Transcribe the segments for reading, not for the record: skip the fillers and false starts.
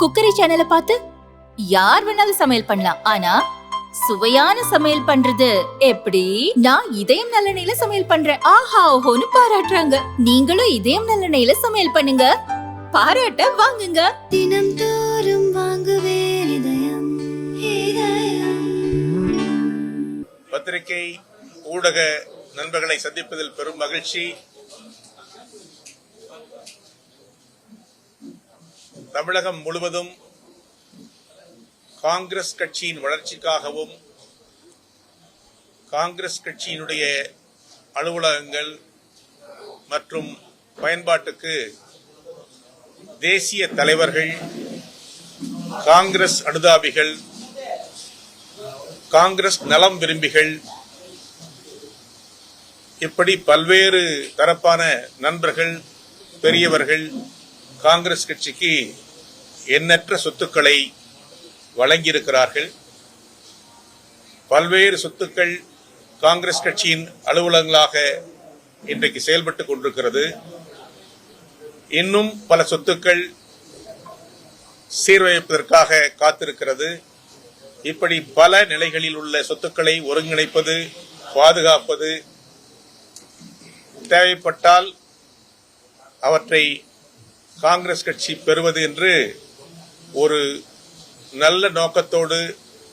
Cookery சேனலை பார்த்து யார் வேணாலும் சமையல் பண்ணலாம். ஆனா சுவையான சமையல் பண்றது எப்படி? நான் இதயம் நல்லெண்ணெயில சமையல் பண்றேன். ஆஹா ஓஹோன்னு பாராட்டுறாங்க. நீங்களும் இதயம் நல்லெண்ணெயில சமையல் பண்ணுங்க, பாராட்ட வாங்குங்க. தினம் தோறும் வாங்குவே இதயம் இதயம். பத்திரிகை ஊடக நண்பர்களை சந்திப்பதில் பெரும் மகிழ்ச்சி. தமிழகம் முழுவதும் காங்கிரஸ் கட்சியின் வளர்ச்சிக்காகவும் காங்கிரஸ் கட்சியினுடைய அலுவலகங்கள் மற்றும் பயன்பாட்டுக்கு தேசிய தலைவர்கள், காங்கிரஸ் அனுதாபிகள், காங்கிரஸ் நலம் விரும்பிகள், இப்படி பல்வேறு தரப்பான நண்பர்கள், பெரியவர்கள் காங்கிரஸ் கட்சிக்கு எண்ணற்ற சொத்துக்களை வழங்கியிருக்கிறார்கள். பல்வேறு சொத்துக்கள் காங்கிரஸ் கட்சியின் அலுவலகங்களாக இன்றைக்கு செயல்பட்டுக் கொண்டிருக்கிறது. இன்னும் பல சொத்துக்கள் சீர்வைப்பதற்காக காத்திருக்கிறது. இப்படி பல நிலைகளில் உள்ள சொத்துக்களை ஒருங்கிணைப்பது, பாதுகாப்பது, தேவைப்பட்டால் அவற்றை காங்கிரஸ் கட்சி பெறுவது என்று ஒரு நல்ல நோக்கத்தோடு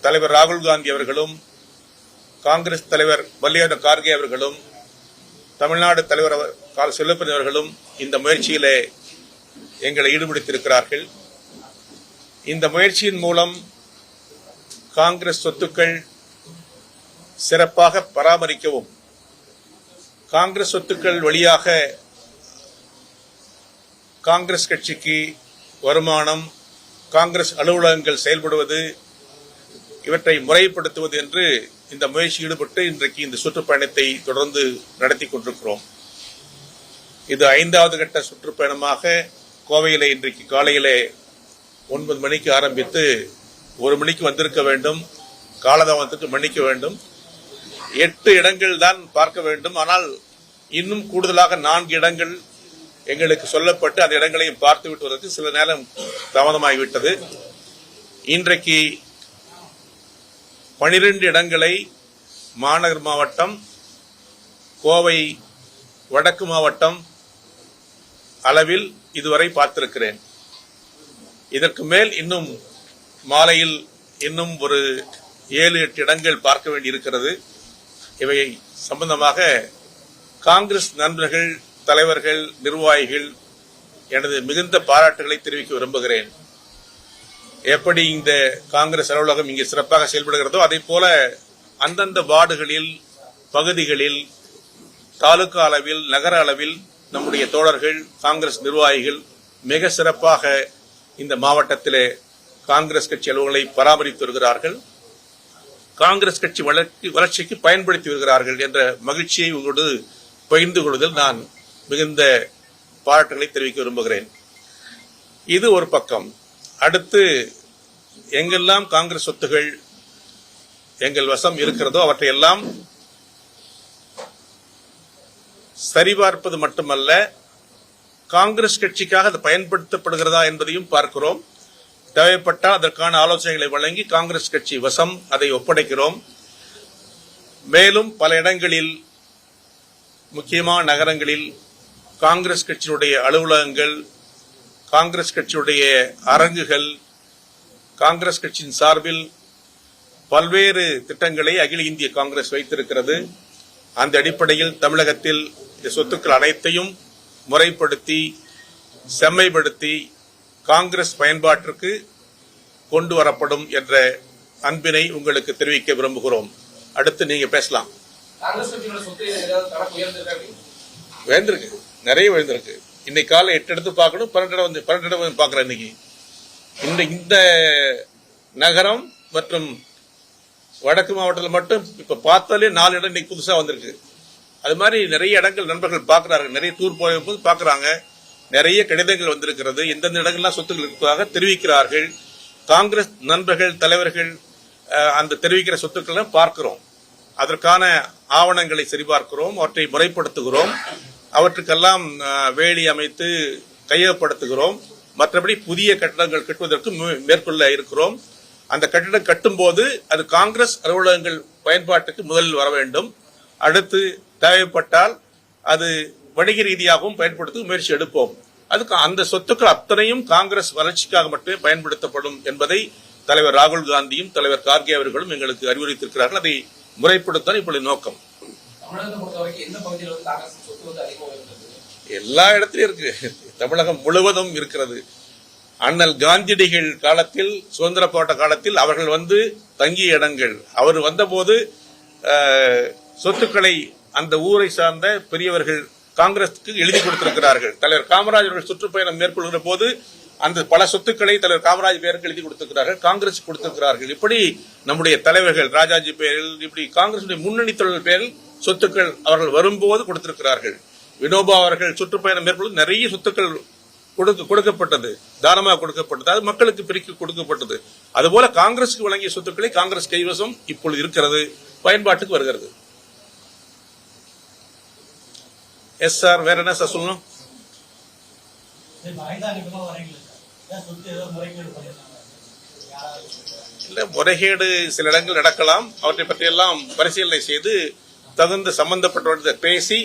தலைவர் ராகுல் காந்தி அவர்களும், காங்கிரஸ் தலைவர் மல்லிகார்ஜுன கார்கே அவர்களும், தமிழ்நாடு தலைவர் செல்லப்பன் அவர்களும் இந்த முயற்சியிலே எங்களை ஈடுபடுத்தியிருக்கிறார்கள். இந்த முயற்சியின் மூலம் காங்கிரஸ் சொத்துக்கள் சிறப்பாக பராமரிக்கவும், காங்கிரஸ் சொத்துக்கள் வழியாக காங்கிரஸ் கட்சிக்கு வருமானம், காங்கிரஸ் அலுவலகங்கள் செயல்படுவது, இவற்றை முறைப்படுத்துவது என்று இந்த முயற்சி ஈடுபட்டு இன்றைக்கு இந்த சுற்றுப்பயணத்தை தொடர்ந்து நடத்தி கொண்டிருக்கிறோம். இது 5வது கட்ட சுற்றுப்பயணமாக கோவையிலே இன்றைக்கு காலையிலே 9 மணிக்கு ஆரம்பித்து 1 மணிக்கு வந்திருக்க வேண்டும். காலதாமதத்துக்கு மன்னிக்க வேண்டும். 8 இடங்கள் தான் பார்க்க வேண்டும். ஆனால் இன்னும் கூடுதலாக 4 இடங்கள் எங்களுக்கு சொல்லப்பட்டு அந்த இடங்களையும் பார்த்து விட்டு வருவதற்கு சில நேரம் தாமதமாகிவிட்டது. இன்றைக்கு 12 இடங்களை மாநகர் மாவட்டம், கோவை வடக்கு மாவட்டம் அளவில் இதுவரை பார்த்திருக்கிறேன். இதற்கு மேல் இன்னும் மாலையில் இன்னும் ஒரு 7-8 இடங்கள் பார்க்க வேண்டியிருக்கிறது. இவை சம்பந்தமாக காங்கிரஸ் நண்பர்கள், தலைவர்கள், நிர்வாகிகள் எனது மிகுந்த பாராட்டுகளை தெரிவிக்க விரும்புகிறேன். எப்படி இந்த காங்கிரஸ் அலுவலகம் இங்கே சிறப்பாக செயல்படுகிறதோ அதே போல அந்தந்த வார்டுகளில், பகுதிகளில், தாலுகா அளவில், நகர அளவில் நம்முடைய தோழர்கள், காங்கிரஸ் நிர்வாகிகள் மிக சிறப்பாக இந்த மாவட்டத்திலே காங்கிரஸ் கட்சி அலுவலகங்களை பராமரித்து வருகிறார்கள். காங்கிரஸ் கட்சி வளர்ச்சிக்கு பயன்படுத்தி வருகிறார்கள் என்ற மகிழ்ச்சியை உங்களோடு பகிர்ந்து கொள்வதில் நான் மிகுந்த பாராட்டுகளை தெரிவிக்க விரும்புகிறேன். இது ஒரு பக்கம். அடுத்து எங்கெல்லாம் காங்கிரஸ் சொத்துகள் எங்கள் வசம் இருக்கிறதோ அவற்றையெல்லாம் சரிபார்ப்பது மட்டுமல்ல, காங்கிரஸ் கட்சிக்காக அது பயன்படுத்தப்படுகிறதா என்பதையும் பார்க்கிறோம். தேவைப்பட்டால் அதற்கான ஆலோசனைகளை வழங்கி காங்கிரஸ் கட்சி வசம் அதை ஒப்படைக்கிறோம். மேலும் பல இடங்களில், முக்கியமான நகரங்களில் காங்கிரஸ் கட்சியினுடைய அலுவலகங்கள், காங்கிரஸ் கட்சியுடைய அரங்குகள், காங்கிரஸ் கட்சியின் சார்பில் பல்வேறு திட்டங்களை அகில இந்திய காங்கிரஸ் வைத்திருக்கிறது. அந்த அடிப்படையில் தமிழகத்தில் இந்த சொத்துக்கள் அனைத்தையும் முறைப்படுத்தி, செம்மைப்படுத்தி காங்கிரஸ் பயன்பாட்டிற்கு கொண்டு வரப்படும் என்ற அன்பினை உங்களுக்கு தெரிவிக்க விரும்புகிறோம். அடுத்து நீங்க பேசலாம். வேந்திருக்கு, நிறைய வேந்திருக்கு. இன்னைக்கு காலை 8 இடத்து பார்க்கணும், 12 இடம் பார்க்கிறேன். இன்னைக்கு இந்த நகரம் மற்றும் வடக்கு மாவட்டத்தில் மட்டும் இப்ப பார்த்தாலே 4 இடம் இன்னைக்கு புதுசா வந்திருக்கு. அது மாதிரி நிறைய இடங்கள் நண்பர்கள் பார்க்கிறார்கள். நிறைய டூர் போது பார்க்கறாங்க. நிறைய கடிதங்கள் வந்திருக்கிறது. எந்தெந்த இடங்கள்லாம் சொத்துக்கள் இருப்பதாக தெரிவிக்கிறார்கள். காங்கிரஸ் நண்பர்கள், தலைவர்கள் அந்த தெரிவிக்கிற சொத்துக்களை பார்க்கிறோம். அதற்கான ஆவணங்களை சரிபார்க்கிறோம், அவற்றை முறைப்படுத்துகிறோம், அவற்றுக்கெல்லாம் வேலி அமைத்து கையகப்படுத்துகிறோம். மற்றபடி புதிய கட்டடங்கள் கட்டுவதற்கு மேற்கொள்ள இருக்கிறோம். அந்த கட்டிடம் கட்டும் போது அது காங்கிரஸ் அலுவலகங்கள் பயன்பாட்டுக்கு முதலில் வர வேண்டும். அடுத்து தேவைப்பட்டால் அது வணிக ரீதியாகவும் பயன்படுத்த முயற்சி எடுப்போம். அதுக்கு அந்த சொத்துக்கள் அத்தனையும் காங்கிரஸ் வளர்ச்சிக்காக மட்டுமே பயன்படுத்தப்படும் என்பதை தலைவர் ராகுல் காந்தியும் தலைவர் கார்கே அவர்களும் எங்களுக்கு அறிவுறுத்தியிருக்கிறார்கள். அதை முறைப்படுத்த இப்பொழுது நோக்கம். எல்லா இடத்திலும் இருக்கு. தமிழகம் முழுவதும் இருக்கிறது. அண்ணல் காந்தியடிகள் காலத்தில், சுதந்திர போராட்ட காலத்தில் அவர்கள் வந்து தங்கிய இடங்கள். அவர் வந்தபோது சொத்துக்களை அந்த ஊரை சார்ந்த பெரியவர்கள் காங்கிரசுக்கு எழுதி கொடுத்திருக்கிறார்கள். தலைவர் காமராஜ் அவர்கள் சுற்றுப்பயணம் மேற்கொள்கிற போது அந்த பல சொத்துக்களை தலைவர் காமராஜ் பெயருக்கு எழுதி கொடுத்திருக்கிறார்கள், காங்கிரஸ் கொடுத்திருக்கிறார்கள். இப்படி நம்முடைய தலைவர்கள் ராஜாஜி பெயரில், இப்படி காங்கிரசுடைய முன்னணி தொழில் பெயரில் சொத்துக்கள் அவர்கள் வரும்போது கொடுத்திருக்கிறார்கள். வினோபா அவர்கள் சுற்றுப்பயணம் மேற்கொண்டு நிறைய சொத்துக்கள் கொடுக்கப்பட்டது, தானமாக கொடுக்கப்பட்டது, அது மக்களுக்கு பிரிக்க கொடுக்கப்பட்டது. அதுபோல காங்கிரசுக்கு வழங்கிய சொத்துக்களை காங்கிரஸ் கைவசம் இப்பொழுது இருக்கிறது, பயன்பாட்டுக்கு வருகிறது. எஸ் சார், வேற என்ன சார் சொல்லணும்? இல்ல, முறைகேடு சில இடங்கள் நடக்கலாம். அவற்றை பற்றியெல்லாம் பரிசீலனை செய்து தகுந்த சம்பந்தப்பட்டவர்கள் பேசி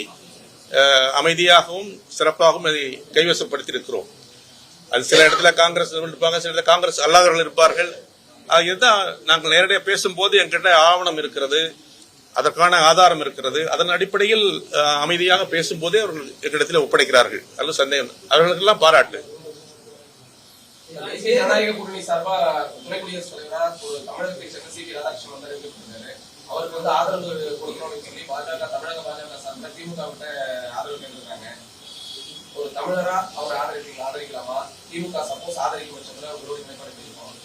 அமைதியாகவும் சிறப்பாகவும் அதை கைவசப்படுத்தி இருக்கிறோம். அது சில இடத்துல காங்கிரஸ் இருப்பாங்க, சில இடத்துல காங்கிரஸ் அல்லாதவர்கள் இருப்பார்கள். இதுதான் நாங்கள் நேரடியாக பேசும்போது எங்கிட்ட ஆவணம் இருக்கிறது, அதற்கான ஆதாரம் இருக்கிறது. அதன் அடிப்படையில் அமைதியாக பேசும்போதே அவர்கள் எங்களிடத்தில் ஒப்படைக்கிறார்கள். அது சந்தேகம், அவர்களுக்கெல்லாம் பாராட்டு. ஜனநாயக கூட்டணி சார்பா துணை குடியரசுத் தலைவராக தமிழகத்தை சேர்ந்த சி.டி. ராதாகிருஷ்ணன் வந்திருக்கிறாரு. அவருக்கு வந்து ஆதரவு கொடுக்கணும்னு சொல்லி தமிழக பாஜக சார்பில் திமுக விட்ட ஆதரவு கேட்டிருக்காங்க. ஒரு தமிழரா அவர் ஆதரிக்கலாமா? திமுக சப்போஸ் ஆதரிக்கும் பட்சத்தில் அவரோட மேற்பாடு செய்யணும்.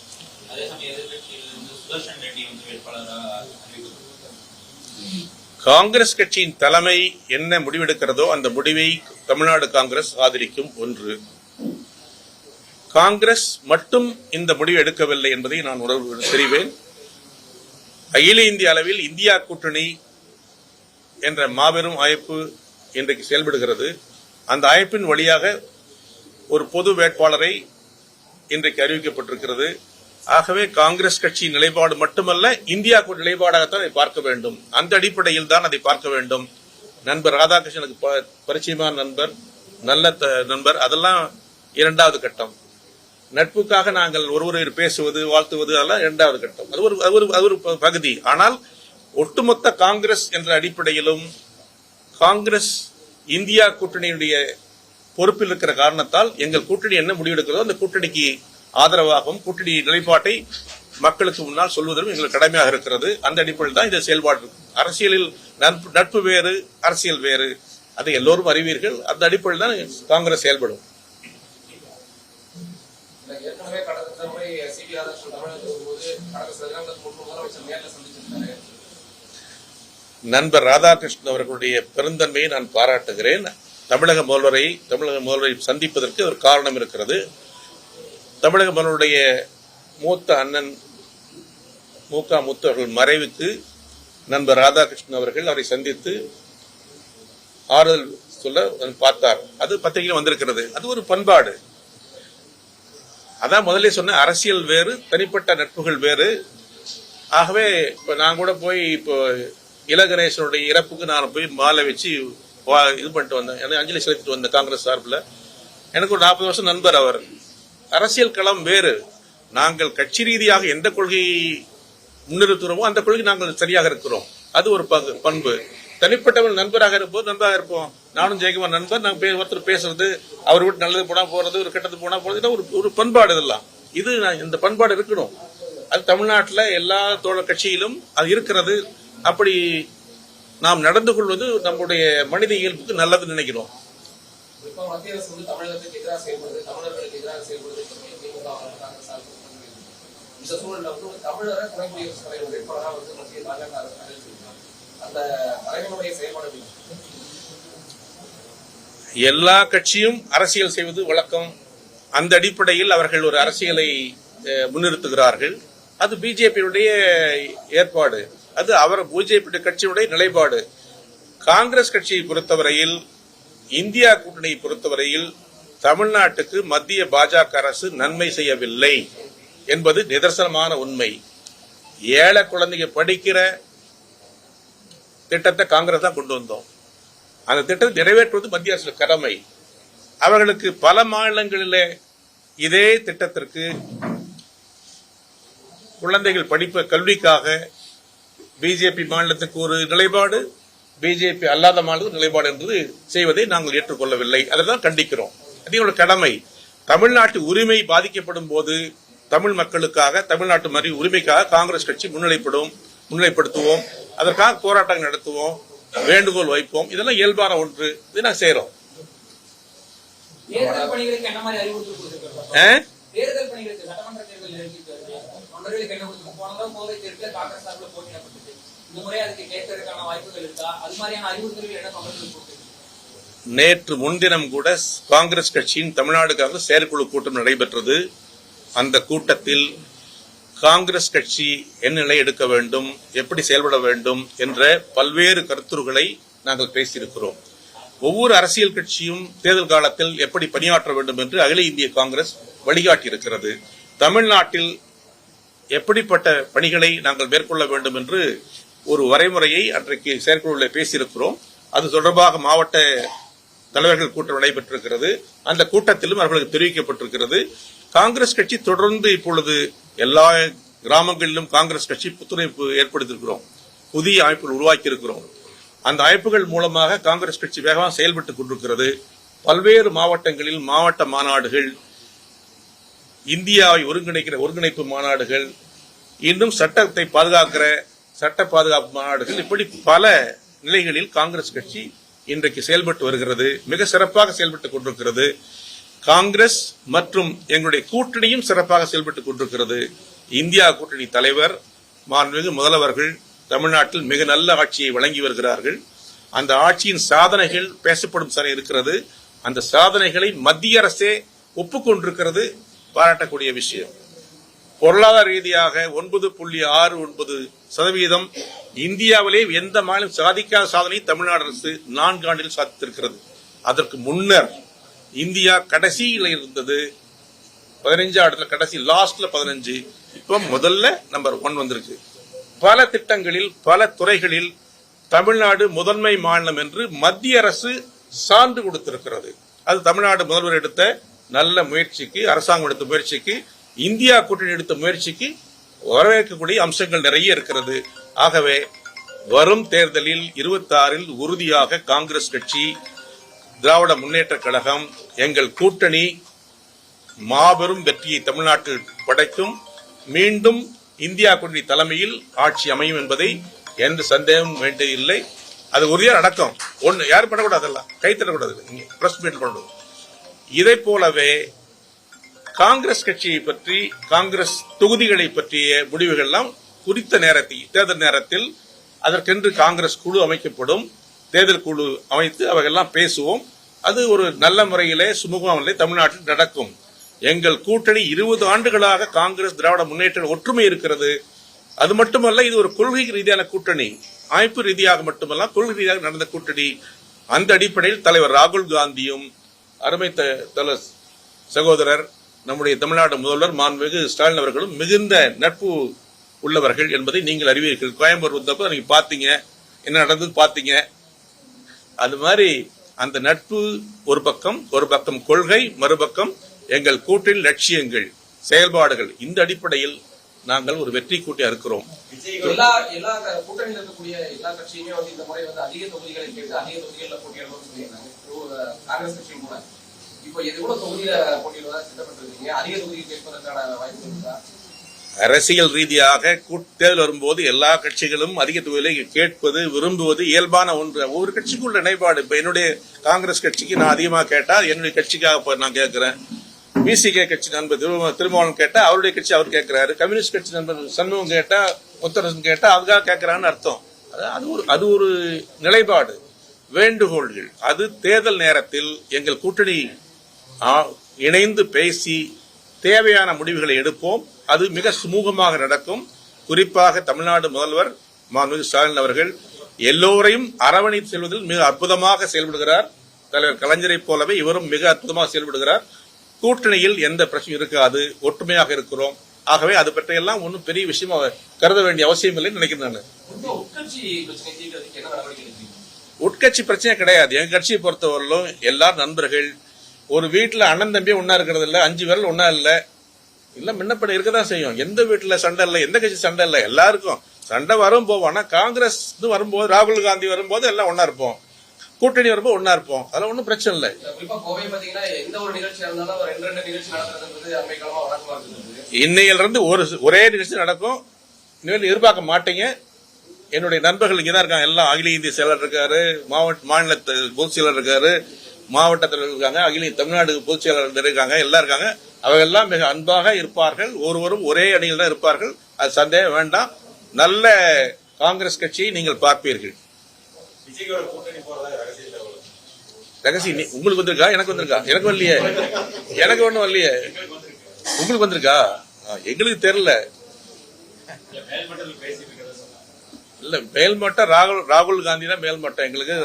அதே சமயம் எதிர்கட்சியிலிருந்து சுதர்ஷன் ரெட்டி வந்து வேட்பாளராக அறிவிக்கப்பட்டிருக்காரு. காங்கிரஸ் கட்சியின் தலைமை என்ன முடிவெடுக்கிறதோ அந்த முடிவை தமிழ்நாடு காங்கிரஸ் ஆதரிக்கும். ஒன்று, காங்கிரஸ் மட்டும் இந்த முடிவு எடுக்கவில்லை என்பதை நான் தெரிவேன். அகில இந்திய அளவில் இந்தியா கூட்டணி என்ற மாபெரும் அமைப்பு இன்றைக்கு செயல்படுகிறது. அந்த அமைப்பின் வழியாக ஒரு பொது வேட்பாளரை இன்றைக்கு அறிவிக்கப்பட்டிருக்கிறது. ஆகவே காங்கிரஸ் கட்சியின் நிலைப்பாடு மட்டுமல்ல, இந்தியா கூட்டணி நிலைப்பாடாகத்தான் அதை பார்க்க வேண்டும். அந்த அடிப்படையில் தான் அதை பார்க்க வேண்டும். நண்பர் ராதாகிருஷ்ணனுக்கு பரிச்சயமான நண்பர், நல்ல நண்பர். அதெல்லாம் இரண்டாவது கட்டம். நட்புக்காக நாங்கள் ஒருவரை பேசுவது, வாழ்த்துவது, அதெல்லாம் இரண்டாவது கட்டம். அது ஒரு பகுதி. ஆனால் ஒட்டுமொத்த காங்கிரஸ் என்ற அடிப்படையிலும் காங்கிரஸ் இந்தியா கூட்டணியுடைய பொறுப்பில் இருக்கிற காரணத்தால் எங்கள் கூட்டணி என்ன முடிவெடுக்கிறதோ அந்த கூட்டணிக்கு ஆதரவாகவும் கூட்டணி நிலைப்பாட்டை மக்களுக்கு முன்னால் சொல்வதும் எங்களுக்கு கடமையாக இருக்கிறது. அந்த அடிப்படையில் தான் இந்த செயல்பாடு இருக்கும். அரசியலில் நட்பு வேறு, அரசியல் வேறு, அதை எல்லோரும் அறிவீர்கள். அந்த அடிப்படையில் தான் காங்கிரஸ் செயல்படும். ஏற்கனவே கடந்த முறை சி.டி. ராதாகிருஷ்ணன் தமிழகத்துக்கு போது கடந்த சில தினங்களுக்கு முன்பு முதலமைச்சர் நேரில் சந்திச்சிருந்தாரு. நண்பர் ராதாகிருஷ்ணன் அவர்களுடைய பெருந்தன்மையை நான் பாராட்டுகிறேன். தமிழக முதல்வரை சந்திப்பதற்கு ஒரு காரணம் இருக்கிறது. தமிழக முதல்வருடைய மூத்த அண்ணன் மூகா முத்து அவர்கள் மறைவுக்கு நண்பர் ராதாகிருஷ்ணன் அவர்கள் அவரை சந்தித்து ஆறுதல் சொல்ல பார்த்தார். அது பத்திரிகையில் வந்திருக்கிறது. அது ஒரு பண்பாடு. அதான் முதல்ல சொன்ன, அரசியல் வேறு, தனிப்பட்ட நட்புகள் வேறு. ஆகவே இப்ப நான் கூட போய் இப்போ இளகணேசனுடைய இறப்புக்கு நான் போய் மாலை வச்சு இது பண்ணிட்டு வந்தேன், அஞ்சலி செலுத்திட்டு வந்தேன் காங்கிரஸ் சார்பில். எனக்கு ஒரு 40 வருஷம் நண்பர் அவர். அரசியல் களம் வேறு. நாங்கள் கட்சி ரீதியாக எந்த கொள்கையை முன்னிறுத்துகிறோமோ அந்த கொள்கை நாங்கள் சரியாக இருக்கிறோம். அது ஒரு பண்பு. தனிப்பட்டவர்கள் நண்பராக இருப்போம். நானும் ஜெயக்குமார் நண்பர். நாங்கள் ஒருத்தர் பேசுறது, அவர் வீட்டு நல்லது போனா போறது, ஒரு கெட்டது போனா போறது, ஒரு பண்பாடு. இதெல்லாம் இது இந்த பண்பாடு இருக்கணும். அது தமிழ்நாட்டில் எல்லா தோழர் கட்சியிலும் அது இருக்கிறது. அப்படி நாம் நடந்து கொள்வது நம்முடைய மனித இயல்புக்கு நல்லதுன்னு நினைக்கிறோம். மத்திய அரசு வந்து தமிழகத்துக்கு எதிராக செயல்படுது, தமிழர்களுக்கு எதிராக செயல்படுது. இந்த சூழல்ல வந்து ஒரு தமிழரை துணை குடியரசுத் தலைவர் வேட்பாளராக வந்து மத்திய பாஜக அரசு அறிவிச்சிருக்காங்க. அந்த தலைவனுடைய செயல்பாடு எல்லா கட்சியும் அரசியல் செய்வது வழக்கம். அந்த அடிப்படையில் அவர்கள் ஒரு அரசியலை முன்னிறுத்துகிறார்கள். அது பிஜேபியுடைய ஏற்பாடு. அது அவர் பிஜேபி கட்சியுடைய நிலைப்பாடு. காங்கிரஸ் கட்சியை பொறுத்தவரையில், இந்தியா கூட்டணியை பொறுத்தவரையில் தமிழ்நாட்டுக்கு மத்திய பாஜக அரசு நன்மை செய்யவில்லை என்பது நிதர்சனமான உண்மை. ஏழை குழந்தைங்க படிக்கிற திட்டத்தை காங்கிரஸ் தான் கொண்டு வந்தோம். அந்த திட்டத்தை நிறைவேற்றுவது மத்திய அரசு கடமை. அவர்களுக்கு பல மாநிலங்களிலே இதே திட்டத்திற்கு குழந்தைகள் படிப்பு கல்விக்காக பிஜேபி மாநிலத்துக்கு ஒரு நிலைப்பாடு, பிஜேபி அல்லாத மாநிலத்துக்கு நிலைப்பாடு என்பது செய்வதை நாங்கள் ஏற்றுக்கொள்ளவில்லை. அதைதான் கண்டிக்கிறோம். அது எங்களோட கடமை. தமிழ்நாட்டு உரிமை பாதிக்கப்படும் போது தமிழ் மக்களுக்காக, தமிழ்நாட்டு உரிமைக்காக காங்கிரஸ் கட்சி முன்னிலைப்படுத்துவோம். அதற்காக போராட்டங்கள் நடத்துவோம், வேண்டுகோள் வைப்போம். இதெல்லாம் இயல்பான ஒன்று. இது நாங்கள் செய்யறோம். தேர்தல் பணிகளுக்கு என்ன மாதிரி அறிவுறுத்தல் கொடுத்திருக்காங்க? தேர்தல் பணிகளுக்கு சட்டமன்ற தேர்தல் தொண்டர்களுக்கு என்ன கொடுத்து போனதான் கோவை தேர்தலில் காங்கிரஸ் சார்பில் போட்டியிடப்பட்டது. இந்த முறை அதுக்கு கேட்பதற்கான வாய்ப்புகள் இருக்கா? அது மாதிரியான அறிவுறுத்தல்கள் என்ன தொண்டர்களுக்கு கொடுத்திருக்கு? நேற்று முன்தினம் கூட காங்கிரஸ் கட்சியின் தமிழ்நாடு காங்கிரஸ் செயற்குழு கூட்டம் நடைபெற்றது. அந்த கூட்டத்தில் காங்கிரஸ் கட்சி என்ன நிலை எடுக்க வேண்டும், எப்படி செயல்பட வேண்டும் என்ற பல்வேறு கருத்துருகளை நாங்கள் பேசியிருக்கிறோம். ஒவ்வொரு அரசியல் கட்சியும் தேர்தல் காலத்தில் எப்படி பணியாற்ற வேண்டும் என்று அகில இந்திய காங்கிரஸ் வழிகாட்டியிருக்கிறது. தமிழ்நாட்டில் எப்படிப்பட்ட பணிகளை நாங்கள் மேற்கொள்ள வேண்டும் என்று ஒரு வரைமுறையை அன்றைக்கு செயற்குழுவில் பேசியிருக்கிறோம். அது தொடர்பாக மாவட்ட தலைவர்கள் கூட்டம் நடைபெற்றிருக்கிறது. அந்த கூட்டத்திலும் அவர்களுக்கு தெரிவிக்கப்பட்டிருக்கிறது. காங்கிரஸ் கட்சி தொடர்ந்து இப்பொழுது எல்லா கிராமங்களிலும் காங்கிரஸ் கட்சி புத்துணர்வு ஏற்படுத்தியிருக்கிறோம். புதிய அமைப்புகள் உருவாக்கி இருக்கிறோம். அந்த அமைப்புகள் மூலமாக காங்கிரஸ் கட்சி வேகமாக செயல்பட்டுக் கொண்டிருக்கிறது. பல்வேறு மாவட்டங்களில் மாவட்ட மாநாடுகள், இந்தியாவை ஒருங்கிணைப்பு மாநாடுகள், இன்னும் சட்டத்தை பாதுகாக்கிற சட்ட பாதுகாப்பு மாநாடுகள், இப்படி பல நிலைகளில் காங்கிரஸ் கட்சி இன்றைக்கு செயல்பட்டு வருகிறது. மிக சிறப்பாக செயல்பட்டுக் கொண்டிருக்கிறது. காங்கிரஸ் மற்றும் எங்களுடைய கூட்டணியும் சிறப்பாக செயல்பட்டுக் கொண்டிருக்கிறது. இந்தியா கூட்டணி தலைவர் மாண்புமிகு முதல்வர்கள் தமிழ்நாட்டில் மிக நல்ல ஆட்சியை வழங்கி வருகிறார்கள். அந்த ஆட்சியின் சாதனைகள் பேசப்படும் சார் இருக்கிறது. அந்த சாதனைகளை மத்திய அரசே ஒப்புக்கொண்டிருக்கிறது. பாராட்டக்கூடிய விஷயம். பொருளாதார ரீதியாக 9.69% இந்தியாவிலே எந்த மாநிலம் சாதிக்காத சாதனை தமிழ்நாடு அரசு 4 ஆண்டில் சாதித்திருக்கிறது. அதற்கு முன்னர் இந்தியா கடைசியில் இருந்தது 15 இடத்துல, கடைசி லாஸ்ட்ல 15. இப்ப முதல்ல நம்பர் 1 வந்திருக்கு. பல திட்டங்களில் பல துறைகளில் தமிழ்நாடு முதன்மை மாநிலம் என்று மத்திய அரசு சான்று கொடுத்திருக்கிறது. அது தமிழ்நாடு முதல்வர் எடுத்த நல்ல முயற்சிக்கு, அரசாங்கம் எடுத்த முயற்சிக்கு, இந்தியா கூட்டணி எடுத்த முயற்சிக்கு வரவேற்கக்கூடிய அம்சங்கள் நிறைய இருக்கிறது. ஆகவே வரும் தேர்தலில் 26 உறுதியாக காங்கிரஸ் கட்சி, திராவிட முன்னேற்ற கழகம், எங்கள் கூட்டணி மாபெரும் வெற்றியை தமிழ்நாட்டில் படைக்கும். மீண்டும் இந்தியா கூட்டணி தலைமையில் ஆட்சி அமையும் என்பதை எந்த சந்தேகமும் வேண்டியதில்லை. அது உறுதியா நடக்கும். ஒண்ணு யாரும் பண்ணக்கூடாதெல்லாம், கைத்தரக்கூடாது, பிரஸ் மீட் பண்ணணும். இதை போலவே காங்கிரஸ் கட்சியை பற்றி, காங்கிரஸ் தொகுதிகளை பற்றிய முடிவுகள் எல்லாம் குறித்த நேரத்தில், தேர்தல் நேரத்தில் அதற்கென்று காங்கிரஸ் குழு அமைக்கப்படும். தேர்தல் குழு அமைத்து அவையெல்லாம் பேசுவோம். அது ஒரு நல்ல முறையிலே சுமூகமாக தமிழ்நாட்டில் நடக்கும். எங்கள் கூட்டணி 20 ஆண்டுகளாக காங்கிரஸ் திராவிட முன்னேற்ற ஒற்றுமை இருக்கிறது. அது மட்டுமல்ல, இது ஒரு கொள்கை ரீதியான கூட்டணி, அமைப்பு ரீதியாக மட்டுமல்ல கொள்கை ரீதியாக நடந்த கூட்டணி. அந்த அடிப்படையில் தலைவர் ராகுல் காந்தியும் அருமை சகோதரர் நம்முடைய தமிழ்நாடு முதல்வர் மாண்புமிகு ஸ்டாலின் அவர்களும் மிகுந்த நட்பு உள்ளவர்கள் என்பதை நீங்கள் அறிவீர்கள். கோயம்புத்தூர் வந்தப்ப நீங்க பாத்தீங்க, என்ன நடந்தது பாத்தீங்க. அது மாதிரி அந்த நட்பு ஒரு பக்கம் கொள்கை, மறுபக்கம் எங்கள் கூட்டணி லட்சியங்கள், செயல்பாடுகள். இந்த அடிப்படையில் நாங்கள் ஒரு வெற்றி கூட்டியா இருக்கிறோம். எல்லா கூட்டணியில் இருக்கக்கூடிய எல்லா கட்சியுமே இந்த முறை அதிக தொகுதிகளை கேட்டு அதிக தொகுதிகளில் போட்டியிடணும்னு சொல்லியிருந்தாங்க. காங்கிரஸ் கட்சியும் கூட இப்போ எவ்வளவு தொகுதியில போட்டியிடுவதா திட்டப்பட்டிருக்கீங்க? அதிக தொகுதி கேட்பதற்கான வாய்ப்பு இருக்கா? அரசியல் ரீதியாக தேர்தல் வரும்போது எல்லா கட்சிகளும் அதிக தொகுதிகளை கேட்பது, விரும்புவது இயல்பான ஒன்று. ஒவ்வொரு கட்சிக்குள்ள நிலைப்பாடு. இப்ப என்னுடைய காங்கிரஸ் கட்சிக்கு நான் அதிகமாக கேட்டா என்னுடைய கட்சிக்காக நான் கேட்கிறேன். பிசிகே கட்சி நண்பர் திருமாவளவன் கேட்டா அவருடைய கட்சி அவர் கேட்கிறாரு. கம்யூனிஸ்ட் கட்சி நண்பர் சண்முகம் கேட்டா, முத்தரசன் கேட்டா அதுக்காக கேட்கிறான்னு அர்த்தம். அது ஒரு நிலைப்பாடு, வேண்டுகோள்கள். அது தேர்தல் நேரத்தில் எங்கள் கூட்டணி இணைந்து பேசி தேவையான முடிவுகளை எடுப்போம். அது மிக சுமூகமாக நடக்கும். குறிப்பாக தமிழ்நாடு முதல்வர் மாண்புமிகு ஸ்டாலின் அவர்கள் எல்லோரையும் அரவணைத்து செல்வதில் மிக அற்புதமாக செயல்படுகிறார். தலைவர் கலைஞரை போலவே இவரும் மிக அற்புதமாக செயல்படுகிறார். கூட்டணியில் எந்த பிரச்சனையும் இருக்காது, ஒற்றுமையாக இருக்கிறோம். ஆகவே அது பற்றியெல்லாம் ஒன்றும் பெரிய விஷயமா கருத வேண்டிய அவசியம் இல்லைன்னு நினைக்கிறேன் நான். உட்கட்சி பிரச்சனை தீர்க்கிறதுக்கு என்ன நடவடிக்கை எடுக்கிறீங்க? உட்கட்சி பிரச்சனை கிடையாது. எங்க கட்சியை பொறுத்தவரையிலும் எல்லாரும் நண்பர்கள். ஒரு வீட்டுல அண்ணன் தம்பியே ஒன்னா இருக்கிறது இல்ல, 5 பேர்ல ஒன்னா இல்ல, இல்ல முன்னப்பட இருக்கதான் செய்யும். எந்த வீட்டுல சண்டை இல்ல, எந்த கட்சி சண்டை இல்ல, எல்லாருக்கும் சண்டை வரும் போவோம். ஆனா காங்கிரஸ் வரும்போது, ராகுல் காந்தி வரும்போது எல்லாம் ஒன்னா இருப்போம், கூட்டணி வரும்போது ஒன்னா இருப்போம். அதெல்லாம் ஒன்றும் பிரச்சனை இல்லை. குறிப்பா கோவை பாத்தீங்கன்னா எந்த ஒரு நிகழ்ச்சியா இருந்தாலும் 2 நிகழ்ச்சி நடத்துறது அண்மை காலமா வழக்கமா இருக்குது. இன்னையிலிருந்து ஒரே நிகழ்ச்சி நடக்கும். இனிமேல் எதிர்பார்க்க மாட்டீங்க. என்னுடைய நண்பர்கள் இங்கதான் இருக்காங்க. எல்லாம் அகில இந்திய செயலர் இருக்காரு, மாநில பொதுச் செயலர் இருக்காரு, மாவட்டத்தில் இருக்காங்க, அகில தமிழ்நாடு பொதுச் செயலர் இருக்காங்க, எல்லாம் இருக்காங்க. அவர்கள் மிக அன்பாக இருப்பார்கள். ஒருவரும் ஒரே அணியில் தான் இருப்பார்கள். அது சந்தேகம் வேண்டாம். நல்ல காங்கிரஸ் கட்சியை நீங்கள் பார்ப்பீர்கள். ரகசியம் உங்களுக்கு வந்திருக்கா? எனக்கு வந்திருக்கா? எனக்கு வரலையே. எனக்கு ஒண்ணும் வரலையே. உங்களுக்கு வந்திருக்கா? எங்களுக்கு தெரியல. இல்ல மேல்மட்டம் ராகுல் காந்தி தான் மேல்மட்டம். எங்களுக்கு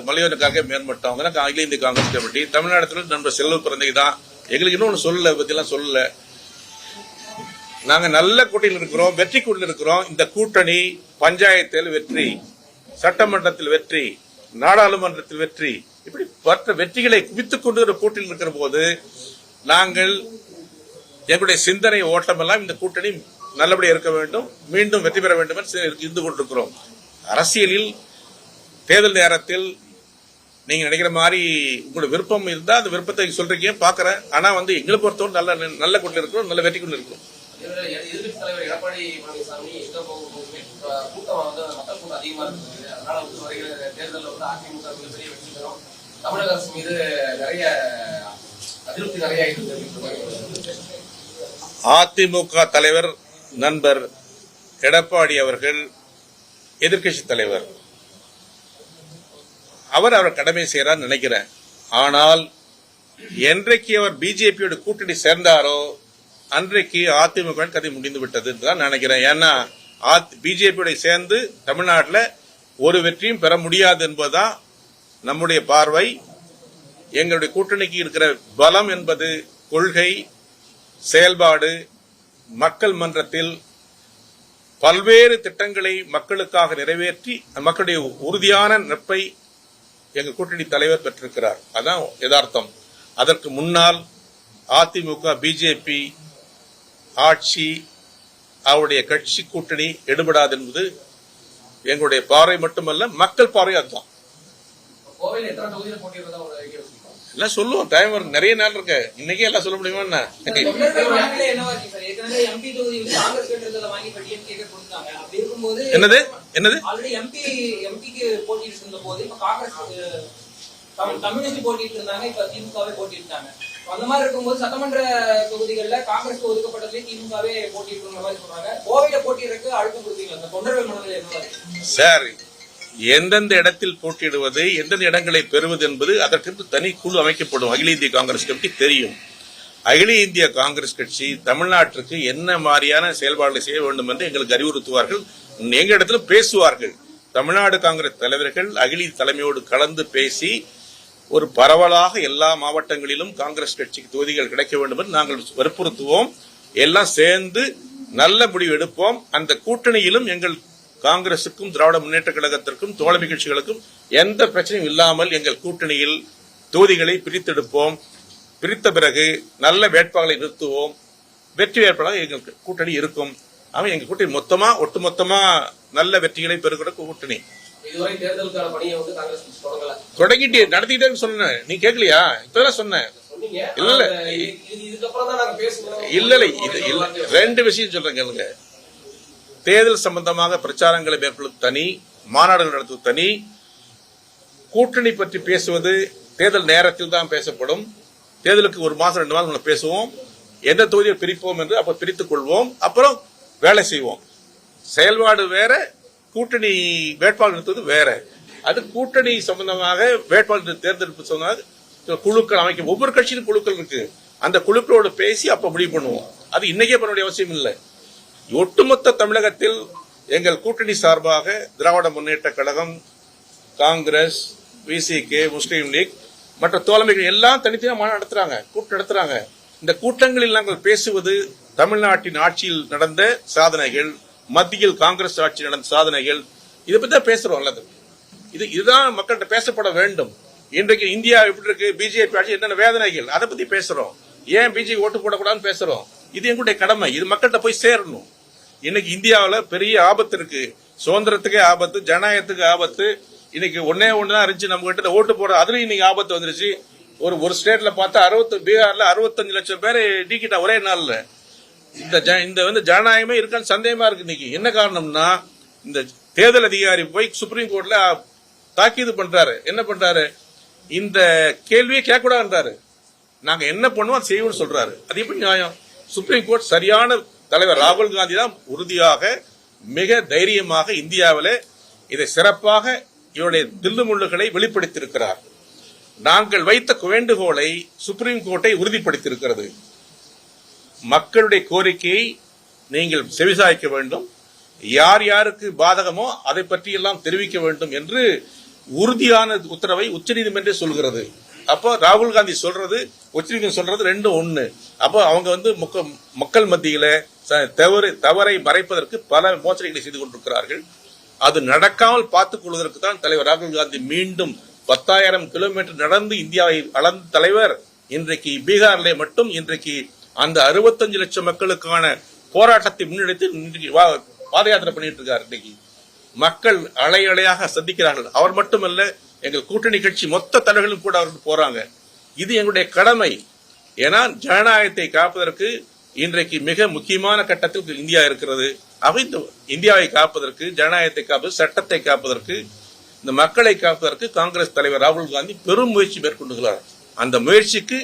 மலையோனுக்காக மேல்மட்டம். அவங்க தான் அகில இந்திய காங்கிரஸ் கமிட்டி. தமிழ்நாடுல நண்பர் செல்வ பிறந்தகை தான். எங்களுக்கு இன்னொன்னு சொல்லல, பத்தி எல்லாம் சொல்லல. நாங்க நல்ல கூட்டணியில் இருக்கிறோம், வெற்றி கூட்டணியில் இருக்கிறோம். இந்த கூட்டணி பஞ்சாயத்தில் வெற்றி, சட்டமன்றத்தில் வெற்றி, நாடாளுமன்றத்தில் வெற்றி, இப்படி மற்ற வெற்றிகளை குவித்துக் கொண்டு கூட்டணியில் இருக்கிற போது நாங்கள் எங்களுடைய சிந்தனை ஓட்டம் எல்லாம் இந்த கூட்டணி நல்லபடியாக இருக்க வேண்டும், மீண்டும் வெற்றி பெற வேண்டும் என்று இருந்து கொண்டிருக்கிறோம். அரசியலில் தேர்தல் நேரத்தில் நீங்க நினைக்கிற மாதிரி உங்களோட விருப்பம் இருந்தா அந்த விருப்பத்தை சொல்றீங்க, பாக்குறேன். ஆனா எங்களை பொறுத்தவரை நல்ல கூட்டணி இருக்கிறோம், நல்ல வெற்றி கொண்டு இருக்கிறோம். எதிர்கட்சி தலைவர் எடப்பாடி பழனிசாமி கூட்டம் மக்கள் கூட்டம் அதிகமா இருக்குது, அதனால வருகிற தேர்தலில் அதிமுக மிகப்பெரிய வெற்றி பெறும், தமிழக அரசு மீது நிறைய அதிருப்தி நிறைய இருக்கு. அதிமுக தலைவர் நண்பர் எடப்பாடி அவர்கள் எதிர்கட்சி தலைவர். அவர் கடமை செய்யறார் நினைக்கிறேன். ஆனால் என்றைக்கு அவர் பிஜேபியோட கூட்டணி சேர்ந்தாரோ அன்றைக்கு அதிமுக கதை முடிந்து விட்டது தான் நினைக்கிறேன். ஏன்னா பிஜேபியோட சேர்ந்து தமிழ்நாட்டில் ஒரு வெற்றியும் பெற முடியாது என்பதுதான் நம்முடைய பார்வை. எங்களுடைய கூட்டணிக்கு இருக்கிற பலம் என்பது கொள்கை, செயல்பாடு, மக்கள் மன்றத்தில் பல்வேறு திட்டங்களை மக்களுக்காக நிறைவேற்றி மக்களுடைய உறுதியான நட்பை எங்கள் கூட்டணி தலைவர் பெற்றிருக்கிறார். அதான் யதார்த்தம். அதற்கு முன்னால் அதிமுக பிஜேபி ஆட்சி, அவருடைய கட்சி கூட்டணி எடுபடாது என்பது எங்களுடைய பார்வை மட்டுமல்ல, மக்கள் பார்வை. அதுதான் எல்லாம் சொல்லுவோம். டைம் நிறைய நாள் இருக்கு. இன்னைக்கே எல்லாம் சொல்ல முடியுமா? என்னது என்னது கம்யூனிஸ்ட் போட்டிட்டு இருந்தாங்க, இப்ப திமுகவே போட்டிட்டாங்க. அந்த மாதிரி இருக்கும்போது சட்டமன்ற தொகுதிகளில் காங்கிரஸ் ஒதுக்கப்பட்டதுலேயே திமுகவே போட்டிட்டு மாதிரி சொல்றாங்க. கோவையில போட்டியிருக்கு அழுத்தம் கொடுத்தீங்களா? அந்த தொண்டர்கள் மனதில் என்ன சார், எந்தெந்த இடத்தில் போட்டியிடுவது, எந்தெந்த இடங்களை பெறுவது என்பது அதற்கு தனி குழு அமைக்கப்படும். அகில இந்திய காங்கிரஸ் கட்சி தெரியும். அகில இந்திய காங்கிரஸ் கட்சி தமிழ்நாட்டிற்கு என்ன மாதிரியான செயல்பாடுகளை செய்ய வேண்டும் என்று எங்களுக்கு அறிவுறுத்துவார்கள், எங்க இடத்துல பேசுவார்கள். தமிழ்நாடு காங்கிரஸ் தலைவர்கள் அகில தலைமையோடு கலந்து பேசி ஒரு பரவலாக எல்லா மாவட்டங்களிலும் காங்கிரஸ் கட்சிக்கு தொகுதிகள் கிடைக்க வேண்டும் என்று நாங்கள் வற்புறுத்துவோம். எல்லாம் சேர்ந்து நல்ல முடிவு எடுப்போம். அந்த கூட்டணியிலும் எங்கள் காங்கிரசுக்கும் திராவிட முன்னேற்ற கழகத்திற்கும் தோழமை கட்சிகளுக்கும் எந்த பிரச்சனையும் இல்லாமல் எங்கள் கூட்டணியில் தொகுதிகளை பிரித்தெடுப்போம். பிரித்த பிறகு நல்ல வேட்பாளரை நிறுத்துவோம். வெற்றி வேட்பாளராக எங்கள் கூட்டணி இருக்கும். அவன் எங்க கூட்டணி மொத்தமா ஒட்டுமொத்தமா நல்ல வெற்றிகளை பெறுகிற கூட்டணி. இதுவரை தேர்தலுக்கான பணியை காங்கிரஸ் தொடங்கல, தொடங்கிட்டு நடத்திட்டேன்னு சொன்னேன். நீ கேட்கலையா? இப்பதான் சொன்னேன். இல்ல ரெண்டு விஷயம் சொல்றேன் கேளுங்க. தேர்தல் சம்பந்தமாக பிரச்சாரங்களை மேற்கொள்வது தனி, மாநாடுகள் நடத்துவது தனி. கூட்டணி பற்றி பேசுவது தேர்தல் நேரத்தில் தான் பேசப்படும். தேர்தலுக்கு 1 மாசம் 2 மாதம் பேசுவோம். எந்த தொகுதியை பிரிப்போம் என்று அப்ப பிரித்துக் கொள்வோம். அப்புறம் வேலை செய்வோம். செயல்பாடு வேற, கூட்டணி வேட்பாளர் நிறுத்துவது வேற. அது கூட்டணி சம்பந்தமாக வேட்பாளர் தேர்ந்தெடுப்பு சொன்னாங்க. குழுக்கள் அமைக்க ஒவ்வொரு கட்சியிலும் குழுக்கள் இருக்கு. அந்த குழுக்களோடு பேசி அப்ப முடிவு பண்ணுவோம். அது இன்னைக்கே பண்ண வேண்டிய அவசியம் இல்லை. ஒட்டுமொத்த தமிழகத்தில் எங்கள் கூட்டணி சார்பாக திராவிட முன்னேற்ற கழகம், காங்கிரஸ், விசிகே, முஸ்லீம் லீக் மற்ற தோழமைகள் எல்லாம் தனித்தனியாக மாநாடு நடத்துறாங்க, கூட்டம் நடத்துறாங்க. இந்த கூட்டங்களில் நாங்கள் பேசுவது தமிழ்நாட்டின் ஆட்சியில் நடந்த சாதனைகள், மத்தியில் காங்கிரஸ் ஆட்சி நடந்த சாதனைகள், இதை பத்தி தான் பேசுறோம். அல்லது இதுதான் மக்கள்கிட்ட பேசப்பட வேண்டும். இன்றைக்கு இந்தியா எப்படி இருக்கு, பிஜேபி ஆட்சி என்னென்ன வேதனைகள், அதை பத்தி பேசுறோம். ஏன் பிஜேபி ஓட்டு போடக்கூடாதுன்னு பேசுறோம். இது எங்களுடைய கடமை. இது மக்கள்கிட்ட போய் சேரணும். இன்னைக்கு இந்தியாவில் பெரிய ஆபத்து இருக்கு. சுதந்திரத்துக்கே ஆபத்து, ஜனநாயகத்துக்கு ஆபத்து. இன்னைக்கு ஒண்ணுதான் இருந்துச்சு நம்ம கிட்ட ஓட்டு போட, அதுலயும் இன்னைக்கு ஆபத்து வந்துருச்சு. ஒரு ஸ்டேட்ல பார்த்தா பீகார்ல 65 லட்சம் பேர் நீக்கிட்டா ஒரே நாள்ல. இந்த ஜனநாயகமே இருக்கான்னு சந்தேகமா இருக்கு. இன்னைக்கு என்ன காரணம்னா, இந்த தேர்தல் அதிகாரி போய் சுப்ரீம் கோர்ட்ல தாக்கீது பண்றாரு. என்ன பண்றாரு, இந்த கேள்வியை கேட்கக்கூடாதுன்றாரு. நாங்க என்ன பண்ணுவோம் செய்வோம்னு சொல்றாரு. அது எப்படி நியாயம்? சுப்ரீம் கோர்ட் சரியான தலைவர் ராகுல் காந்தி தான் உறுதியாக, மிக தைரியமாக இந்தியாவிலே இதை சிறப்பாக இவருடைய தில்லுமுள்ளுகளை வெளிப்படுத்தியிருக்கிறார். நாங்கள் வைத்த வேண்டுகோளை சுப்ரீம் கோர்ட்டை உறுதிப்படுத்தியிருக்கிறது. மக்களுடைய கோரிக்கையை நீங்கள் செவிசாய்க்க வேண்டும், யார் யாருக்கு பாதகமோ அதை பற்றி எல்லாம் தெரிவிக்க வேண்டும் என்று உறுதியான உத்தரவை உச்சநீதிமன்றே சொல்கிறது. அப்போ ராகுல் காந்தி சொல்றது, உச்சநீதிமன்றம் சொல்றது ரெண்டும் ஒண்ணு. அப்போ அவங்க மக்கள் மத்தியில தவறை மறைப்பதற்கு பல மோசடிகளை செய்து கொண்டிருக்கிறார்கள். அது நடக்காமல் பார்த்துக் கொள்வதற்கு தான் தலைவர் ராகுல் காந்தி மீண்டும் 10,000 கிலோமீட்டர் நடந்து இந்தியாவை அளந்த தலைவர் இன்றைக்கு பீகாரிலே மட்டும் இன்றைக்கு அந்த 65 லட்சம் மக்களுக்கான போராட்டத்தை முன்னெடுத்து பாத யாத்திரை பண்ணிட்டு இருக்காரு. இன்னைக்கு மக்கள் அலை அலையாக சந்திக்கிறார்கள். அவர் மட்டுமல்ல, எங்கள் கூட்டணி கட்சி மொத்த தலைவர்களும் கூட அவர்கள் போறாங்க. இது எங்களுடைய கடமை. ஏன்னா ஜனநாயகத்தை காப்பதற்கு இன்றைக்கு மிக முக்கியமான கட்டத்தில் இந்தியா இருக்கிறது. இந்தியாவை காப்பதற்கு, ஜனநாயகத்தை காப்பது, சட்டத்தை காப்பதற்கு, இந்த மக்களை காப்பதற்கு காங்கிரஸ் தலைவர் ராகுல் காந்தி பெரும் முயற்சி மேற்கொண்டுகிறார். அந்த முயற்சிக்கு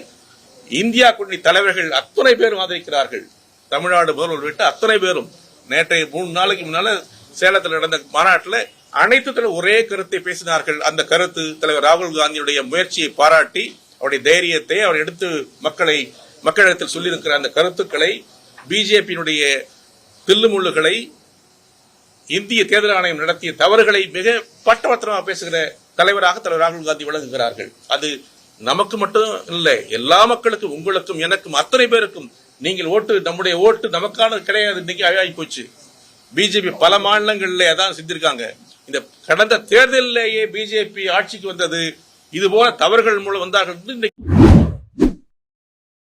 இந்தியா கூட்டணி தலைவர்கள் அத்தனை பேரும் ஆதரிக்கிறார்கள். தமிழ்நாடு முதல்வர் விட்டு அத்தனை பேரும். நேற்றைய 3 நாளைக்கு முன்னால சேலத்தில் நடந்த மாநாட்டில் அனைத்து தலைவர் ஒரே கருத்தை பேசினார்கள். அந்த கருத்து தலைவர் ராகுல் காந்தியுடைய முயற்சியை பாராட்டி, அவருடைய தைரியத்தை அவர் எடுத்து மக்களிடத்தில் சொல்லியிருக்கிற அந்த கருத்துக்களை, பிஜேபியினுடைய தில்லுமுள்ளுகளை, இந்திய தேர்தல் ஆணையம் நடத்திய தவறுகளை மிக பட்டவர்த்தனமாக பேசுகிற தலைவராக தலைவர் ராகுல் காந்தி விளங்குகிறார்கள். அது நமக்கு மட்டும் இல்லை, எல்லா மக்களுக்கும், உங்களுக்கும், எனக்கும், அத்தனை பேருக்கும். நீங்கள் நம்முடைய ஓட்டு நமக்கான கிடையாது. இன்னைக்கு ஆகி போச்சு. பிஜேபி பல மாநிலங்களிலே அதான் செஞ்சிருக்காங்க. இந்த கடந்த தேர்தலிலேயே பிஜேபி ஆட்சிக்கு வந்தது இதுபோல தவறுகள் மூலம் வந்தார்கள்.